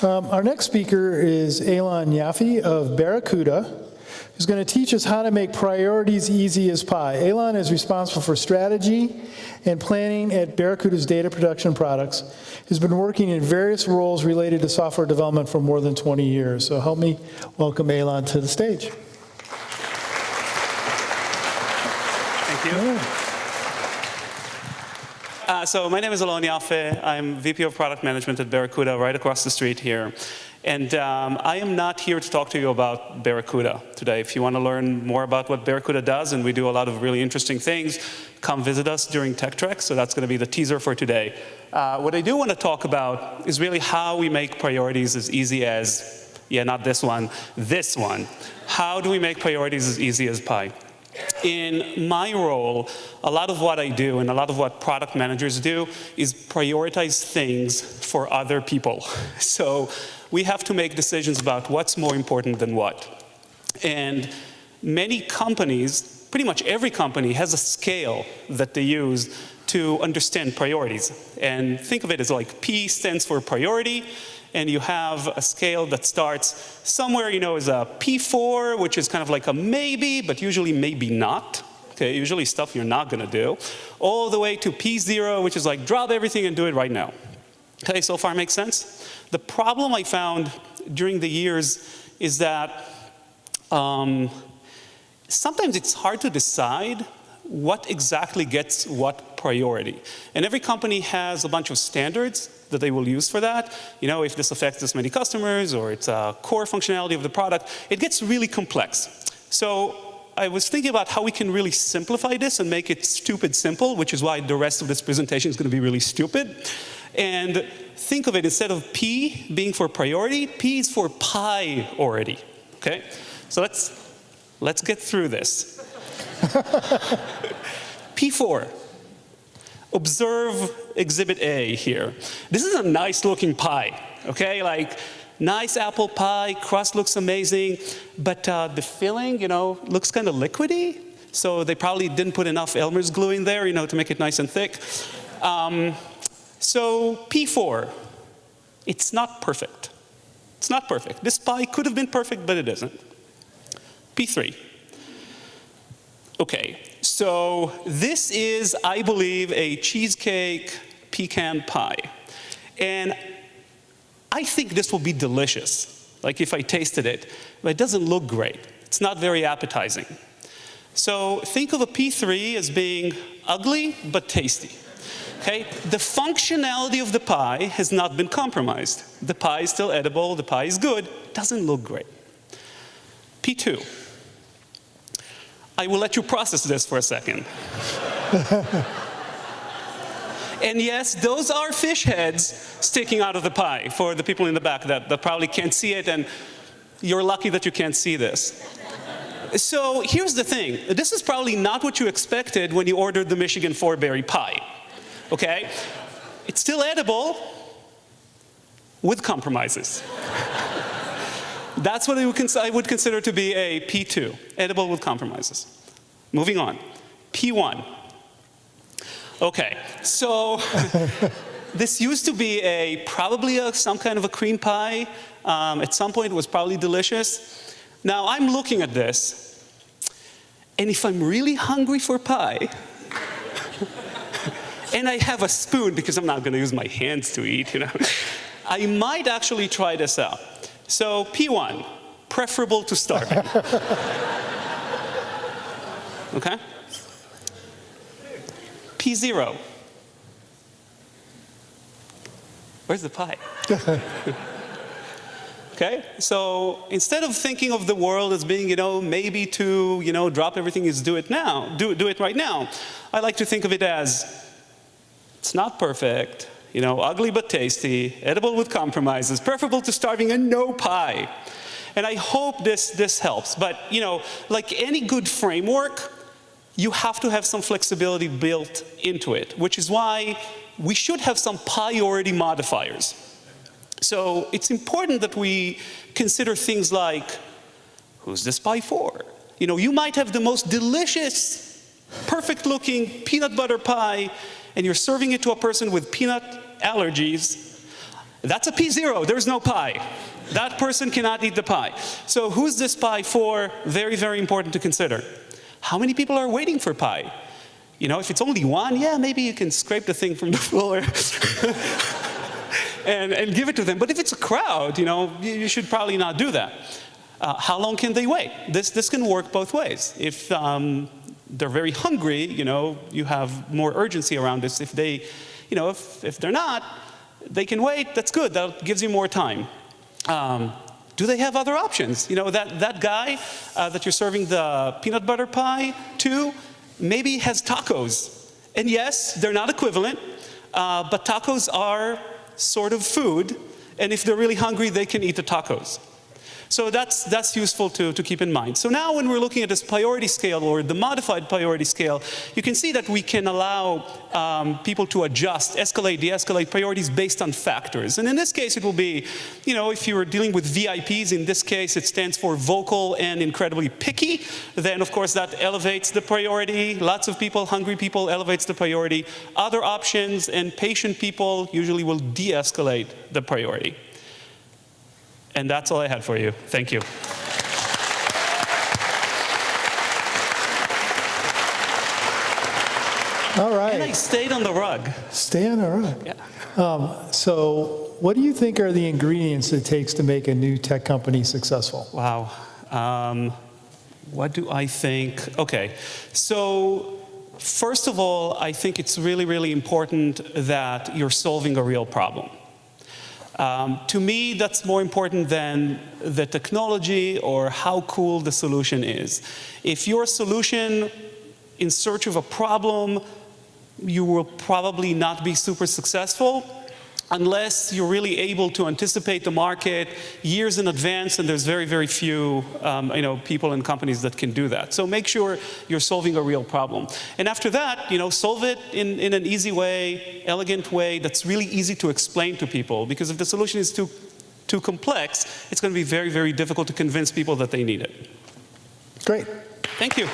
Our next speaker is Alon Yaffe of Barracuda, who's going to teach us how to make priorities easy as pie. Alon is responsible for strategy and planning at Barracuda's data production products. He's been working in various roles related to software development for more than 20 years. So help me welcome Alon to the stage. Thank you. So my name is Alon Yaffe. I'm VP of Product Management at Barracuda, right across the street here. And I am not here to talk to you about Barracuda today. If you want to learn more about what Barracuda does, and we do a lot of really interesting things, come visit us during Tech Trek. So that's going to be the teaser for today. What I do want to talk about is really how we make priorities as easy as, not this one, this one. How do we make priorities as easy as pie? In my role, a lot of what I do and a lot of what product managers do is prioritize things for other people. So we have to make decisions about what's more important than what. And many companies, pretty much every company, has a scale that they use to understand priorities. And think of it as like P stands for priority, and you have a scale that starts somewhere, as a P4, which is kind of like a maybe, but usually maybe not. Okay, usually stuff you're not gonna do. All the way to P0, which is like drop everything and do it right now. Okay, so far makes sense? The problem I found during the years is that sometimes it's hard to decide what exactly gets what priority. And every company has a bunch of standards that they will use for that. If this affects this many customers or it's a core functionality of the product, it gets really complex. So I was thinking about how we can really simplify this and make it stupid simple, which is why the rest of this presentation is going to be really stupid. And think of it, instead of P being for priority, P is for pie-ority. Okay? So let's get through this. P4. Observe Exhibit A here. This is a nice looking pie, okay? Like nice apple pie, crust looks amazing, but the filling, looks kind of liquidy. So they probably didn't put enough Elmer's glue in there, to make it nice and thick. So P4, it's not perfect. It's not perfect. This pie could have been perfect, but it isn't. P3. Okay, so this is, I believe, a cheesecake pecan pie. And I think this will be delicious, like if I tasted it, but it doesn't look great. It's not very appetizing. So think of a P3 as being ugly but tasty. Okay? The functionality of the pie has not been compromised. The pie is still edible, the pie is good, it doesn't look great. P2. I will let you process this for a second. And yes, those are fish heads sticking out of the pie for the people in the back that probably can't see it, and you're lucky that you can't see this. So here's the thing. This is probably not what you expected when you ordered the Michigan 4-berry pie. Okay? It's still edible with compromises. That's what I would consider to be a P2, edible with compromises. Moving on, P1. Okay, so this used to be probably some kind of a cream pie. At some point it was probably delicious. Now I'm looking at this, and if I'm really hungry for pie, and I have a spoon, because I'm not gonna use my hands to eat, I might actually try this out. So P1, preferable to starving. Okay? P0. Where's the pie? Okay? So instead of thinking of the world as being, maybe to, drop everything is do it now, do it right now, I like to think of it as it's not perfect, ugly but tasty, edible with compromises, preferable to starving, and no pie. And I hope this helps. But, like any good framework, you have to have some flexibility built into it, which is why we should have some priority modifiers. So it's important that we consider things like, who's this pie for? You might have the most delicious, perfect-looking peanut butter pie, and you're serving it to a person with peanut allergies, That's a P0. There's no pie. That person cannot eat the pie. So who's this pie for? Very, very important to consider. How many people are waiting for pie? You know, if it's only one, yeah, maybe you can scrape the thing from the floor and give it to them. But if it's a crowd, you know, you should probably not do that. How long can they wait? This can work both ways. If they're very hungry, you know, you have more urgency around this. If they, you know, if they're not, they can wait. That's good. That gives you more time. Do they have other options? You know, that guy that you're serving the peanut butter pie to maybe has tacos. And yes, they're not equivalent, but tacos are sort of food. And if they're really hungry, they can eat the tacos. So that's useful to keep in mind. So now when we're looking at this priority scale or the modified priority scale, you can see that we can allow people to adjust, escalate, de-escalate priorities based on factors. And in this case, it will be, you know, if you were dealing with VIPs, in this case, it stands for vocal and incredibly picky. Then, of course, that elevates the priority. Lots of people, hungry people, elevates the priority. Other options and patient people usually will de-escalate the priority. And that's all I had for you. Thank you. All right. And I stayed on the rug. Stay on the rug. Yeah. So what do you think are the ingredients it takes to make a new tech company successful? Wow. What do I think? Okay. So first of all, I think it's really, really important that you're solving a real problem. To me, that's more important than the technology or how cool the solution is. If your solution in search of a problem, you will probably not be super successful unless you're really able to anticipate the market years in advance, and there's very, very few you know, people and companies that can do that. So make sure you're solving a real problem. And after that, you know, solve it in an easy way, elegant way that's really easy to explain to people, because if the solution is too complex, it's going to be very, very difficult to convince people that they need it. Great. Thank you.